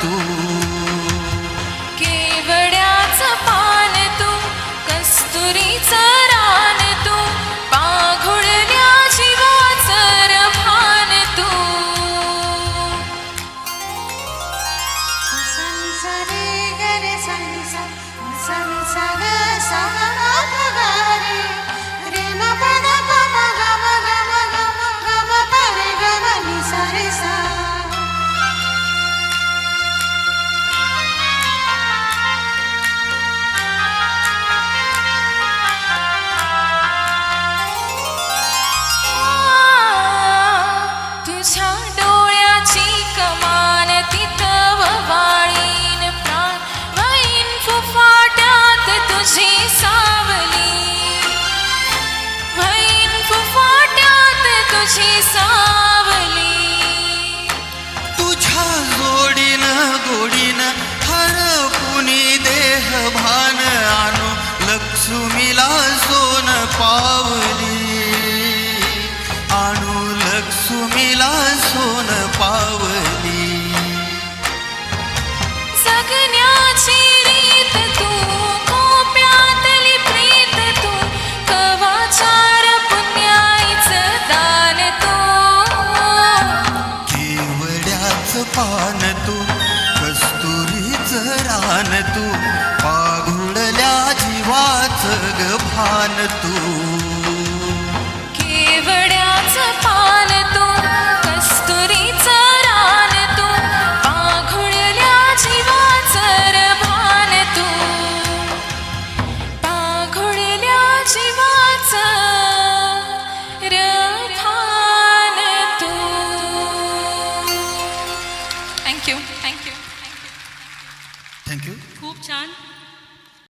तू केवड्याचं पान तू कस्तुरीचं रान तू पाघुळल्या जीवाचं रभान तू तुझ्या डोळ्याची कमान तिथं ववाळीन प्राण वैन फुफाट्यात तुझी सावली वैन फुफाट्यात तुझी सावली तुझ्या जोडीनं गोडीनं हरपुनी देह भान आणू लक्ष्मीला सोन पावली आणू लक्ष्मीला सोन पावली जगण्याची रीत तू कोप्यातली प्रीत तू कवाचार पुण्याईचं दान तू केवड्याचं पान तू कस्तुरीचं रान तू पाघुळल्या जीवाचं ग भान तू केवड्याचं पान तू कस्तुरीचं रान तू पाघुळल्या जीवाचं रभान तू पाघुळल्या जीवाचं रभान तू थँक्यू थँक्यू थँक्यू खूप छान